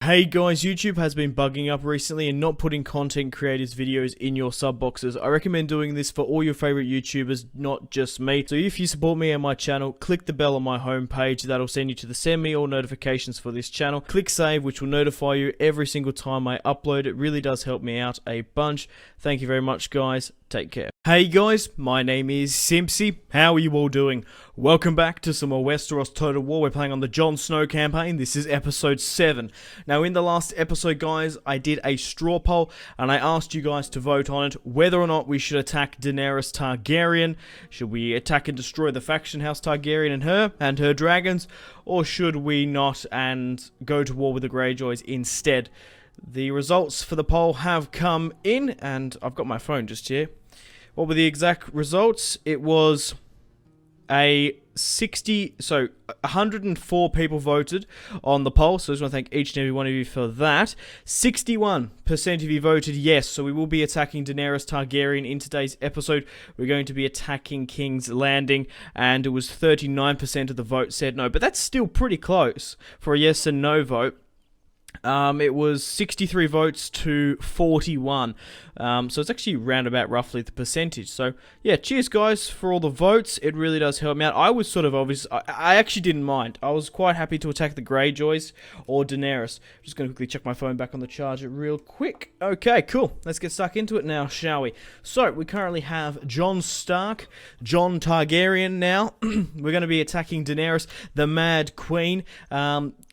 Hey guys, YouTube has been bugging up recently and not putting content creators videos in your sub boxes. I recommend doing this for all your favorite YouTubers, not just me. So if you support me and my channel, click the bell on my homepage. That'll send you to the send me all notifications for this channel. Click save, which will notify you every single time I upload. It really does help me out a bunch. Thank you very much, guys. Take care. Hey guys, my name is Simpzy. How are you all doing? Welcome back to some more Westeros Total War. We're playing on the Jon Snow campaign. This is episode 7. Now in the last episode, guys, I did a straw poll and I asked you guys to vote on it whether or not we should attack Daenerys Targaryen. Should we attack and destroy the faction House Targaryen and her dragons, or should we not and go to war with the Greyjoys instead? The results for the poll have come in and I've got my phone just here. What were the exact results? It was a 104 people voted on the poll, so I just want to thank each and every one of you for that. 61% of you voted yes, so we will be attacking Daenerys Targaryen in today's episode. We're going to be attacking King's Landing, and it was 39% of the vote said no, but that's still pretty close for a yes and no vote. It was 63 votes to 41, so it's actually roundabout roughly the percentage. So yeah, cheers guys for all the votes. It really does help me out. I was sort of obvious. I actually didn't mind. I was quite happy to attack the Greyjoys or Daenerys. Just gonna quickly check my phone back on the charger real quick. Okay, cool. Let's get stuck into it now, shall we? So we currently have Jon Stark, Jon Targaryen now. We're going to be attacking Daenerys, the Mad Queen.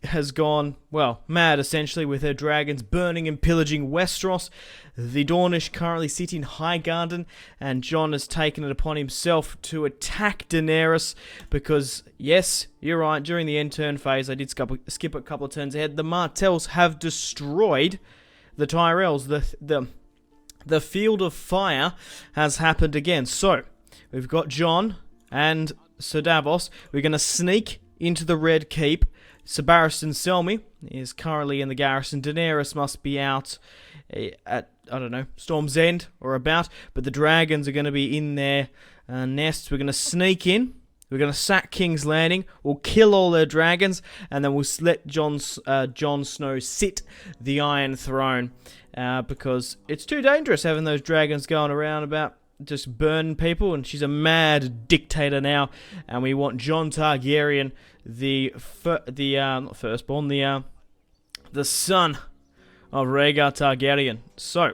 Has gone, well, mad essentially, with her dragons burning and pillaging Westeros. The Dornish currently sit in Highgarden, and Jon has taken it upon himself to attack Daenerys because, yes, you're right, during the end turn phase, I did skip a couple of turns ahead. The Martells have destroyed the Tyrells. The Field of Fire has happened again. So, we've got Jon and Sir Davos. We're going to sneak into the Red Keep. Sir Barristan Selmy is currently in the garrison. Daenerys must be out at, I don't know, Storm's End or about. But the dragons are going to be in their nests. We're going to sneak in. We're going to sack King's Landing. We'll kill all their dragons. And then we'll let Jon Snow sit the Iron Throne. Because it's too dangerous having those dragons going around about just burning people, and she's a mad dictator now, and we want Jon Targaryen, not firstborn, the son of Rhaegar Targaryen. So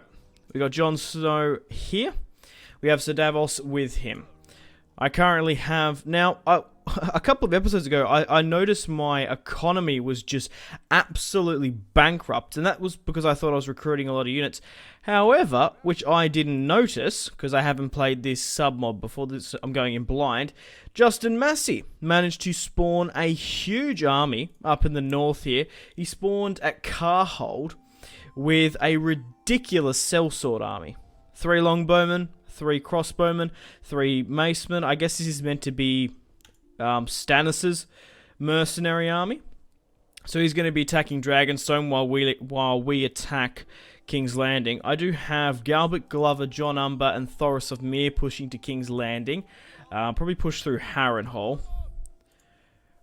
we got Jon Snow here. We have Sir Davos with him. I currently have now. A couple of episodes ago, I noticed my economy was just absolutely bankrupt, and that was because I thought I was recruiting a lot of units. However, which I didn't notice, because I haven't played this sub-mod before, I'm going in blind, Justin Massey managed to spawn a huge army up in the north here. He spawned at Carhold with a ridiculous sellsword army. 3 longbowmen, 3 crossbowmen, 3 macemen. I guess this is meant to be Stannis' mercenary army. So he's going to be attacking Dragonstone while we attack King's Landing. I do have Galbert, Glover, Jon Umber, and Thoros of Myr pushing to King's Landing. Probably push through Harrenhal.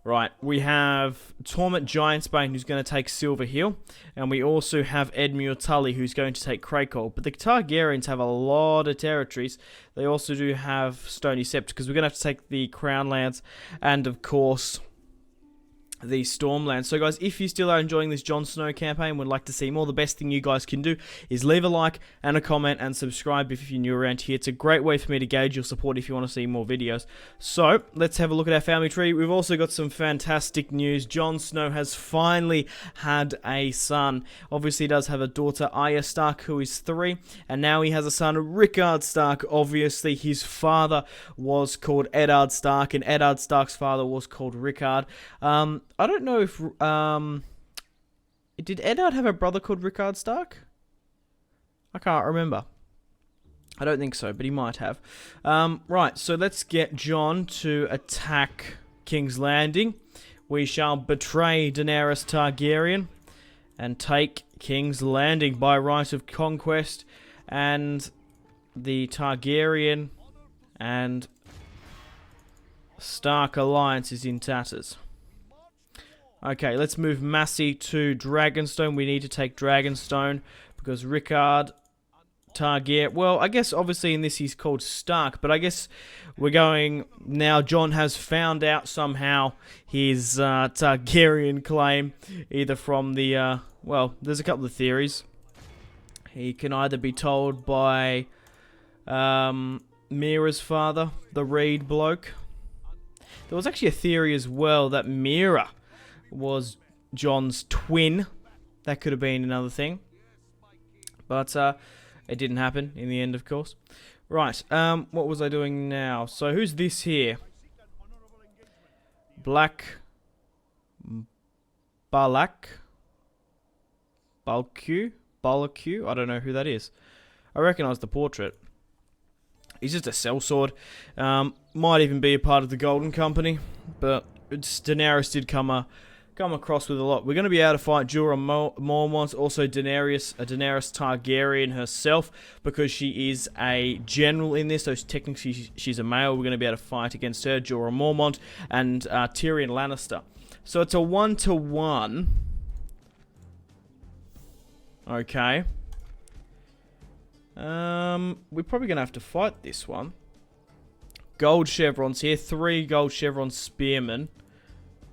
Right, we have Torment Giantsbane, who's going to take Silver Hill, and we also have Edmure Tully, who's going to take Craycole. But the Targaryens have a lot of territories. They also do have Stony Sept, because we're going to have to take the Crown Lands, and of course the Stormlands. So guys, if you still are enjoying this Jon Snow campaign and would like to see more, the best thing you guys can do is leave a like and a comment and subscribe if you're new around here. It's a great way for me to gauge your support if you want to see more videos. So let's have a look at our family tree. We've also got some fantastic news. Jon Snow has finally had a son. Obviously he does have a daughter, Arya Stark, who is 3, and now he has a son, Rickard Stark. Obviously his father was called Eddard Stark, and Eddard Stark's father was called Rickard. I don't know if, did Eddard have a brother called Rickard Stark? I can't remember. I don't think so, but he might have. Right, so let's get Jon to attack King's Landing. We shall betray Daenerys Targaryen and take King's Landing by right of conquest, and the Targaryen and Stark alliance is in tatters. Okay, let's move Massey to Dragonstone. We need to take Dragonstone because Rickard Targaryen. Well, I guess obviously in this he's called Stark, but I guess we're going now. Jon has found out somehow his Targaryen claim, either from the well, there's a couple of theories. He can either be told by Mira's father, the Reed bloke. There was actually a theory as well that Mira was Jon's twin. That could have been another thing. But it didn't happen in the end, of course. Right, what was I doing now? So who's this here? Black Balak? Balq? I don't know who that is. I recognise the portrait. He's just a sellsword. Might even be a part of the Golden Company. But Daenerys did come across with a lot. We're going to be able to fight Jorah Mormont, also Daenerys Targaryen herself, because she is a general in this, so technically she's a male. We're going to be able to fight against her, Jorah Mormont, and Tyrion Lannister. So it's a 1-to-1. Okay. We're probably going to have to fight this one. Gold chevrons here. 3 gold chevron spearmen.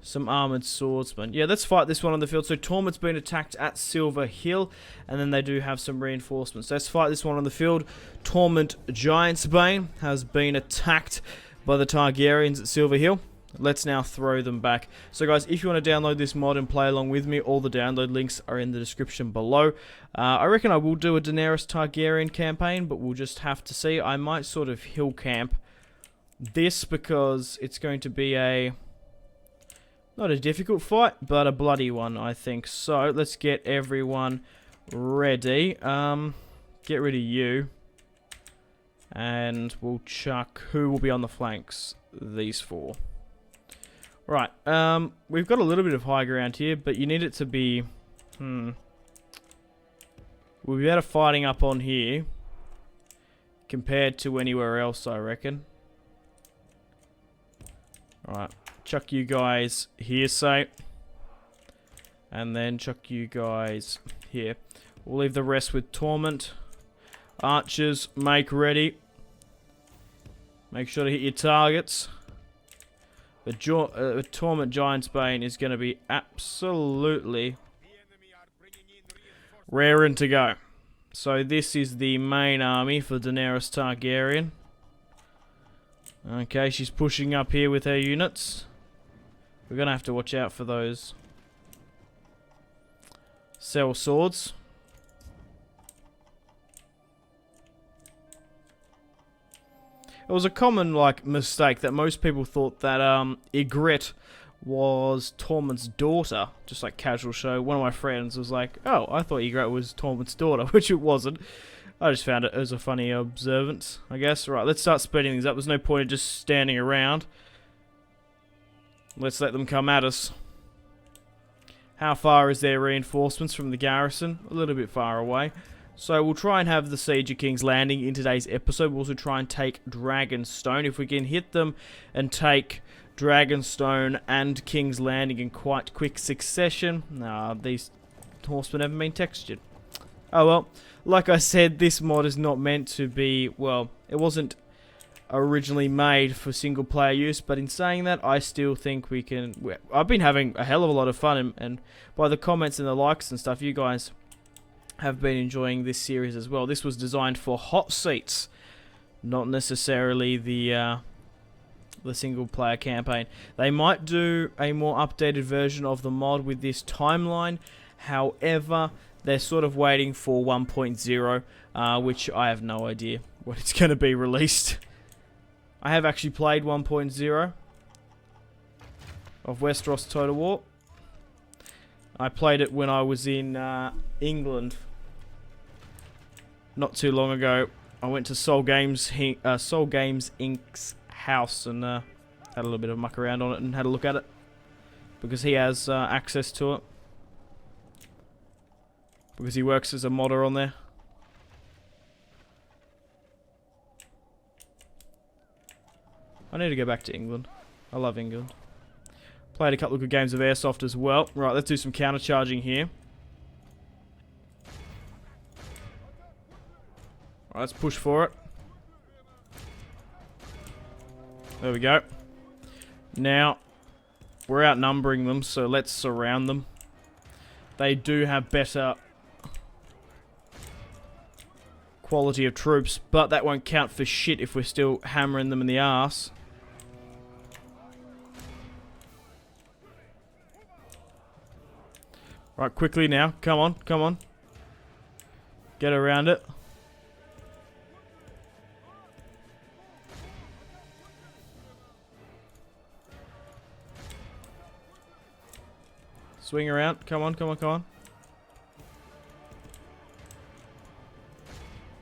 Some armoured swordsmen. Yeah, let's fight this one on the field. So Tormund's been attacked at Silver Hill, and then they do have some reinforcements. Let's fight this one on the field. Tormund Giantsbane has been attacked by the Targaryens at Silver Hill. Let's now throw them back. So guys, if you want to download this mod and play along with me, all the download links are in the description below. I reckon I will do a Daenerys Targaryen campaign, but we'll just have to see. I might sort of hill camp this because it's going to be a... not a difficult fight, but a bloody one, I think. So, let's get everyone ready. Get rid of you. And we'll chuck... who will be on the flanks? These 4. Right, we've got a little bit of high ground here, but you need it to be... we'll be better fighting up on here compared to anywhere else, I reckon. Alright. Chuck you guys here, say. And then chuck you guys here. We'll leave the rest with Torment. Archers, make ready. Make sure to hit your targets. The Torment Giantsbane is going to be absolutely raring to go. So this is the main army for Daenerys Targaryen. Okay, she's pushing up here with her units. We're going to have to watch out for those cell swords. It was a common mistake that most people thought that Ygritte was Tormund's daughter. Just like casual show. One of my friends was like, "Oh, I thought Ygritte was Tormund's daughter," which it wasn't. I just found it as a funny observance, I guess. Right, let's start speeding things up. There's no point in just standing around. Let's let them come at us. How far is their reinforcements from the garrison? A little bit far away. So we'll try and have the Siege of King's Landing in today's episode. We'll also try and take Dragonstone. If we can hit them and take Dragonstone and King's Landing in quite quick succession. Nah, these horsemen haven't been textured. Oh well, like I said, this mod is not meant to be, well, it wasn't originally made for single player use, but in saying that, I still think we can... I've been having a hell of a lot of fun, and by the comments and the likes and stuff, you guys have been enjoying this series as well. This was designed for hot seats, not necessarily the single player campaign. They might do a more updated version of the mod with this timeline. However, they're sort of waiting for 1.0, which I have no idea when it's going to be released. I have actually played 1.0 of Westeros Total War. I played it when I was in England not too long ago. I went to Soul Games Inc.'s house and had a little bit of muck around on it and had a look at it because he has access to it because he works as a modder on there. I need to go back to England. I love England. Played a couple of good games of Airsoft as well. Right, let's do some counter-charging here. Alright, let's push for it. There we go. Now, we're outnumbering them, so let's surround them. They do have better quality of troops, but that won't count for shit if we're still hammering them in the arse. Right, quickly now. Come on, come on. Get around it. Swing around. Come on, come on, come on.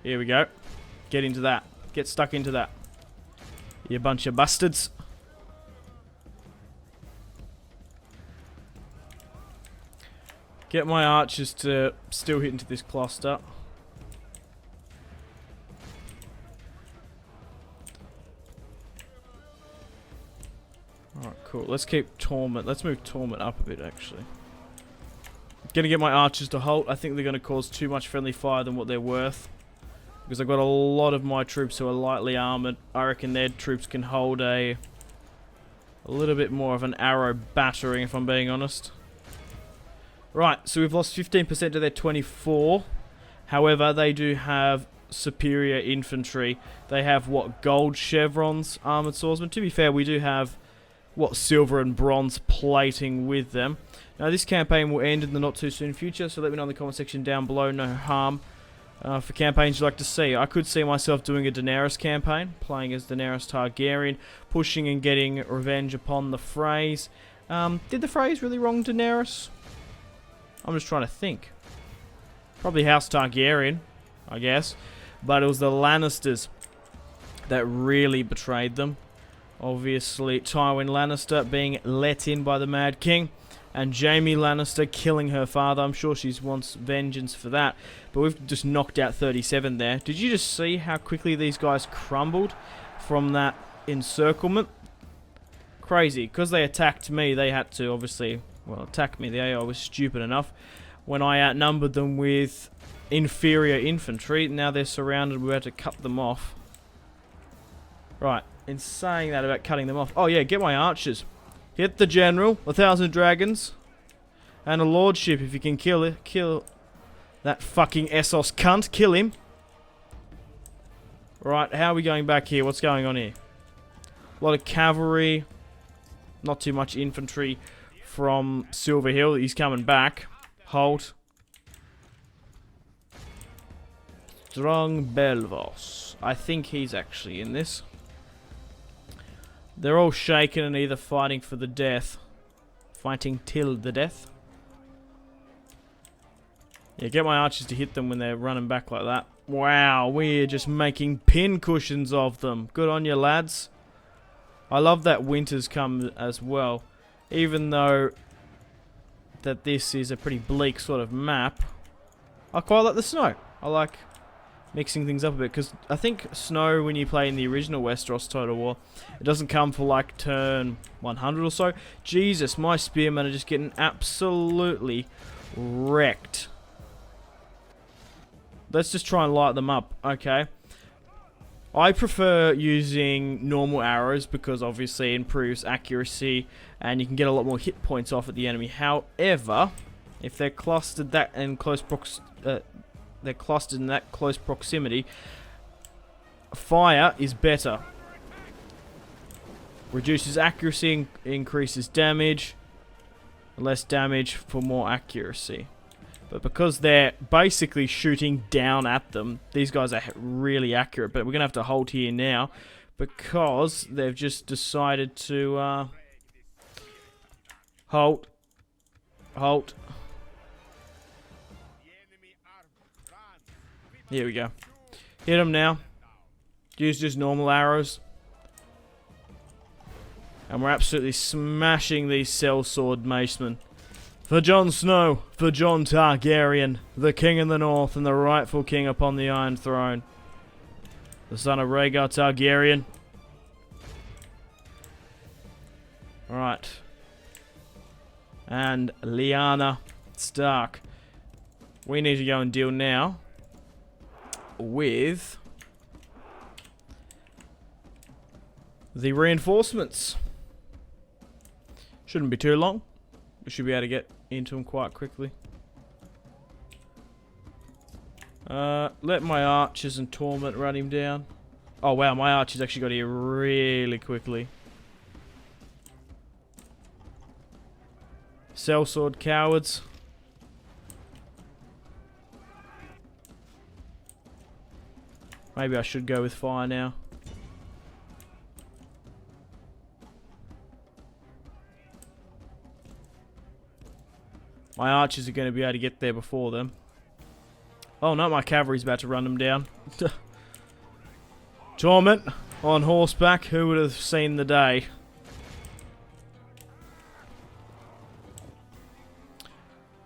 Here we go. Get into that. Get stuck into that. You bunch of bastards. Get my archers to still hit into this cluster. Alright, cool. Let's keep Torment. Let's move Torment up a bit, actually. Gonna get my archers to halt. I think they're gonna cause too much friendly fire than what they're worth. Because I've got a lot of my troops who are lightly armored. I reckon their troops can hold a little bit more of an arrow battering, if I'm being honest. Right, so we've lost 15% to their 24. However, they do have superior infantry. They have, what, gold chevrons, armored swordsmen? To be fair, we do have, what, silver and bronze plating with them. Now, this campaign will end in the not-too-soon future, so let me know in the comment section down below. No harm for campaigns you'd like to see. I could see myself doing a Daenerys campaign, playing as Daenerys Targaryen, pushing and getting revenge upon the Freys. Did the Freys really wrong Daenerys? I'm just trying to think. Probably House Targaryen, I guess. But it was the Lannisters that really betrayed them. Obviously, Tywin Lannister being let in by the Mad King. And Jaime Lannister killing her father. I'm sure she wants vengeance for that. But we've just knocked out 37 there. Did you just see how quickly these guys crumbled from that encirclement? Crazy. Because they attacked me, they had to obviously... well, attack me. The AI was stupid enough. When I outnumbered them with inferior infantry, now they're surrounded, we had to cut them off. Right, in saying that about cutting them off... oh yeah, get my archers. Hit the general, 1,000 dragons, and a lordship if you can kill it. Kill that fucking Essos cunt. Kill him. Right, how are we going back here? What's going on here? A lot of cavalry. Not too much infantry from Silver Hill. He's coming back. Hold. Strong Belvos. I think he's actually in this. They're all shaken and either fighting for the death. Fighting till the death. Yeah, get my archers to hit them when they're running back like that. Wow, we're just making pin cushions of them. Good on you, lads. I love that winter's come as well. Even though that this is a pretty bleak sort of map, I quite like the snow. I like mixing things up a bit, because I think snow, when you play in the original Westeros Total War, it doesn't come for like turn 100 or so. Jesus, my spearmen are just getting absolutely wrecked. Let's just try and light them up, okay? I prefer using normal arrows because obviously it improves accuracy and you can get a lot more hit points off at the enemy. However, if they're clustered that in close proximity, fire is better. Reduces accuracy, increases damage, less damage for more accuracy. But because they're basically shooting down at them, these guys are really accurate. But we're going to have to hold here now because they've just decided to halt. Here we go. Hit them now. Use just normal arrows. And we're absolutely smashing these sellsword macemen. For Jon Snow, for Jon Targaryen, the king in the north and the rightful king upon the Iron Throne. The son of Rhaegar Targaryen. Alright. and Lyanna Stark. We need to go and deal now with the reinforcements. Shouldn't be too long. We should be able to get into them quite quickly. Let my archers and torment run him down. Oh wow, my archers actually got here really quickly. Sellsword cowards. Maybe I should go with fire now. My archers are going to be able to get there before them. Oh no, my cavalry's about to run them down. Torment on horseback. Who would have seen the day?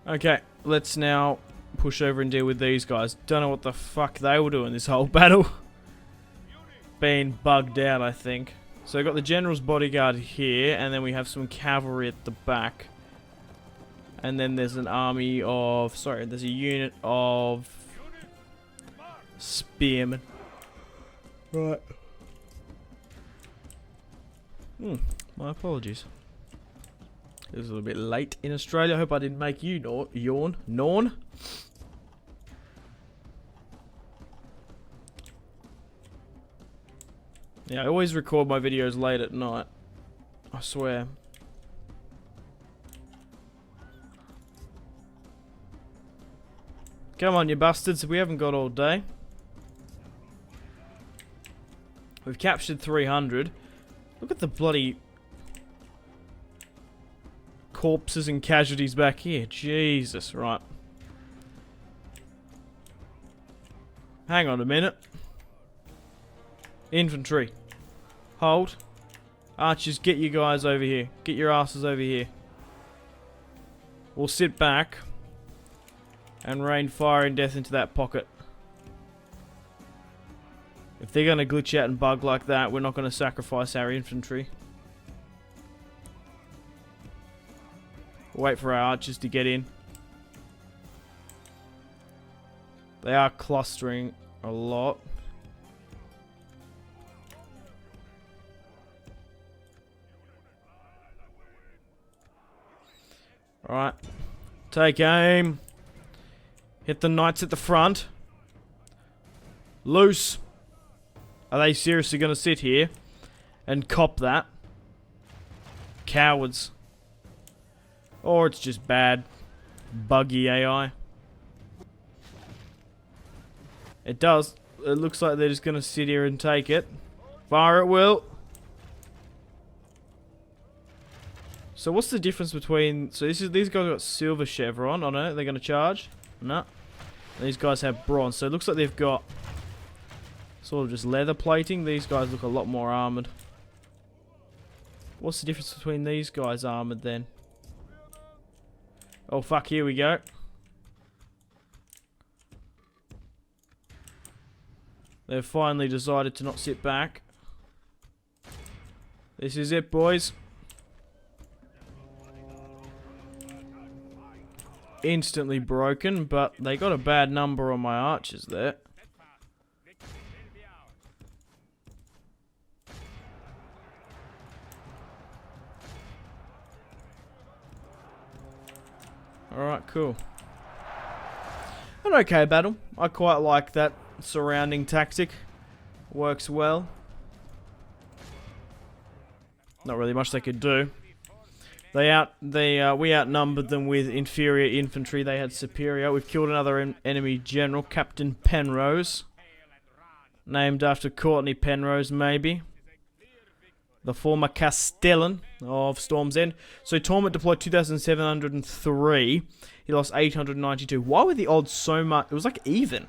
Okay, let's now push over and deal with these guys. Don't know what the fuck they were doing this whole battle. Being bugged out, I think. So I've got the general's bodyguard here, and then we have some cavalry at the back. And then there's an army of... Sorry, there's a unit of... spearmen. Right. My apologies. It was a little bit late in Australia. I hope I didn't make you yawn. Yawn? Yeah, I always record my videos late at night. I swear. Come on, you bastards. We haven't got all day. We've captured 300. Look at the bloody corpses and casualties back here. Jesus, right. Hang on a minute. Infantry. Hold. Archers, get you guys over here. Get your asses over here. We'll sit back and rain fire and death into that pocket. If they're going to glitch out and bug like that, we're not going to sacrifice our infantry. We'll wait for our archers to get in. They are clustering a lot. Alright. Take aim. Hit the knights at the front. Loose. Are they seriously going to sit here and cop that? Cowards. Or it's just bad, buggy AI. It does. It looks like they're just going to sit here and take it. Fire at will. So what's the difference between... So these guys got silver chevron on it. They're going to charge? No. These guys have bronze. So it looks like they've got... sort of just leather plating. These guys look a lot more armoured. What's the difference between these guys armoured then? Oh fuck, here we go. They've finally decided to not sit back. This is it, boys. Instantly broken, but they got a bad number on my archers there. Alright, cool. An okay battle. I quite like that surrounding tactic. Works well. Not really much they could do. We outnumbered them with inferior infantry. They had superior. We've killed another enemy general, Captain Penrose. Named after Courtney Penrose, maybe. The former Castellan of Storm's End. So Torment deployed 2,703. He lost 892. Why were the odds so much? It was like even.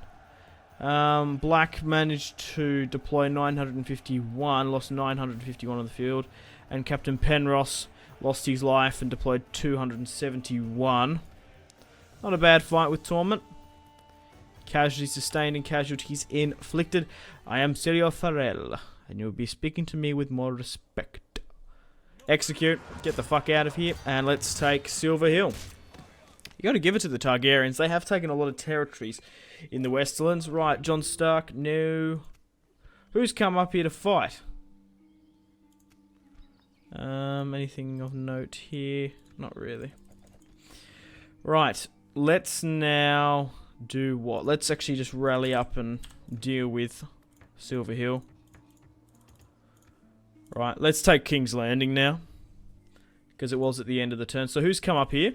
Black managed to deploy 951. Lost 951 on the field. And Captain Penrose lost his life and deployed 271. Not a bad fight with Torment. Casualties sustained and casualties inflicted. I am Sergio Farrell, and you'll be speaking to me with more respect. Execute. Get the fuck out of here. And let's take Silver Hill. You gotta give it to the Targaryens. They have taken a lot of territories in the Westerlands. Right, Jon Stark. No. Who's come up here to fight? Anything of note here? Not really. Right, let's now do what? Let's actually just rally up and deal with Silver Hill. Right, let's take King's Landing now. Because it was at the end of the turn. So who's come up here?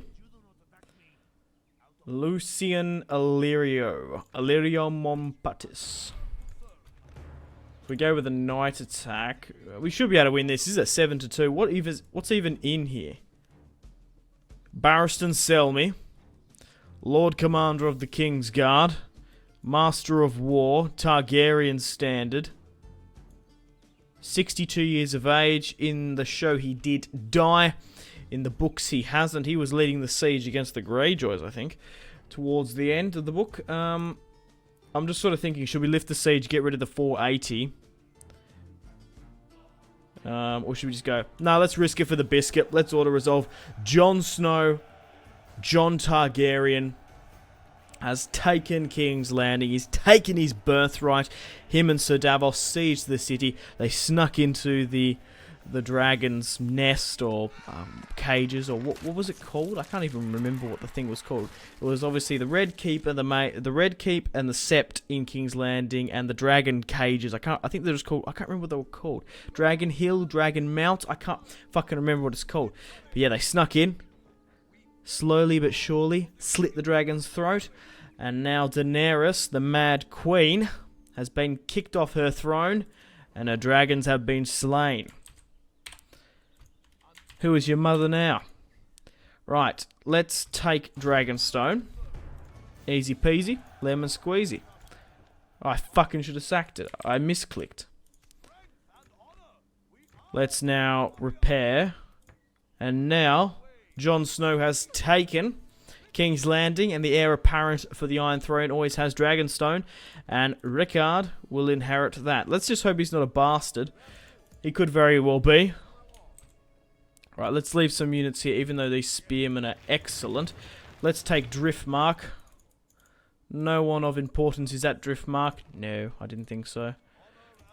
Lucian Illyrio. Illyrio Mompatis. We go with a night attack. We should be able to win this. This is a 7-2. What's even in here? Barristan Selmy. Lord Commander of the King's Guard. Master of War. Targaryen Standard. 62 years of age. In the show he did die. In the books he hasn't. He was leading the siege against the Greyjoys, I think. Towards the end of the book. I'm just sort of thinking, should we lift the siege, get rid of the 480? Or should we just go, no, let's risk it for the biscuit. Let's auto-resolve. Jon Snow, Jon Targaryen, has taken King's Landing. He's taken his birthright. Him and Sir Davos sieged the city. They snuck into the dragon's nest or cages, or what was it called? I can't even remember what the thing was called. It was obviously the Red Keep and the Red Keep and the Sept in King's Landing and the dragon cages. I think they're just called. I can't remember what they were called. Dragon Hill, Dragon Mount. I can't fucking remember what it's called. But yeah, they snuck in, slowly but surely, slit the dragon's throat, and now Daenerys, the Mad Queen, has been kicked off her throne, and her dragons have been slain. Who is your mother now? Right, let's take Dragonstone. Easy peasy, lemon squeezy. I fucking should have sacked it. I misclicked. Let's now repair. And now, Jon Snow has taken King's Landing, and the heir apparent for the Iron Throne always has Dragonstone. And Rickard will inherit that. Let's just hope he's not a bastard. He could very well be. Right, let's leave some units here, even though these spearmen are excellent. Let's take Driftmark. No one of importance is at Driftmark. No, I didn't think so.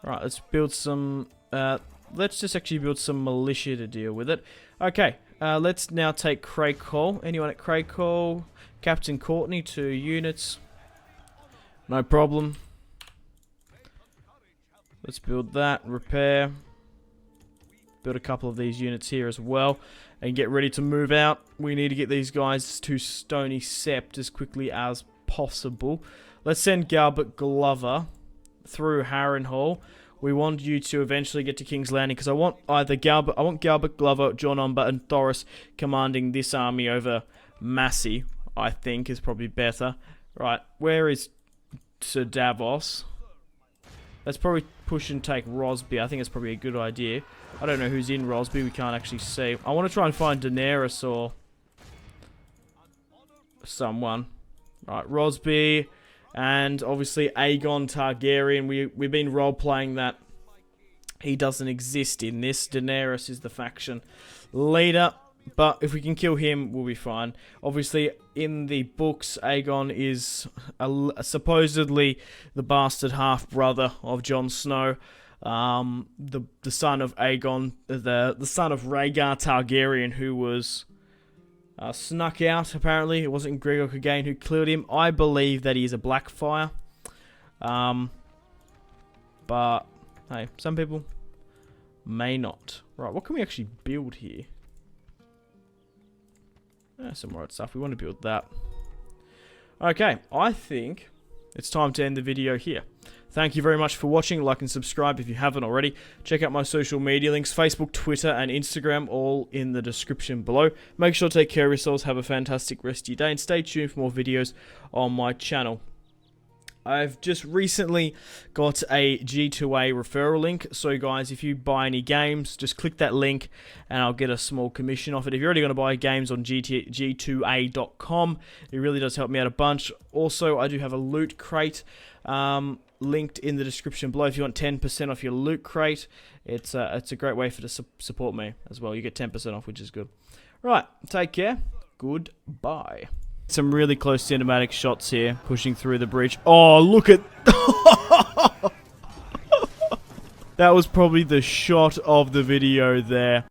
Right, let's build some... let's just actually build some militia to deal with it. Okay, let's now take Craig Hall. Anyone at Craig Hall? Captain Courtney, 2 units. No problem. Let's build that. Repair. Build a couple of these units here as well. And get ready to move out. We need to get these guys to Stony Sept as quickly as possible. Let's send Galbert Glover through Harrenhal. We want you to eventually get to King's Landing, because I want either Galbert Glover, Jon Umber, and Thoros commanding this army over Massey, I think is probably better. Right, where is Sir Davos? Let's probably push and take Rosby. I think it's probably a good idea. I don't know who's in Rosby. We can't actually see. I want to try and find Daenerys or someone. Right, Rosby. And obviously Aegon Targaryen. We've been role-playing that he doesn't exist in this. Daenerys is the faction leader. But if we can kill him, we'll be fine. Obviously, in the books, Aegon is supposedly the bastard half-brother of Jon Snow. The son of Aegon, the son of Rhaegar Targaryen, who was snuck out, apparently. It wasn't Gregor Clegane who killed him. I believe that he is a Blackfire. But, hey, some people may not. Right, what can we actually build here? Some more stuff. We want to build that. Okay, I think it's time to end the video here. Thank you very much for watching. Like and subscribe if you haven't already. Check out my social media links, Facebook, Twitter, and Instagram, all in the description below. Make sure to take care of yourselves. Have a fantastic rest of your day, and stay tuned for more videos on my channel. I've just recently got a G2A referral link, so guys, if you buy any games, just click that link and I'll get a small commission off it. If you're already going to buy games on G2A.com, it really does help me out a bunch. Also, I do have a loot crate linked in the description below if you want 10% off your loot crate. It's a great way to support me as well. You get 10% off, which is good. Right, take care. Goodbye. Some really close cinematic shots here, pushing through the bridge. Oh, look at... That was probably the shot of the video there.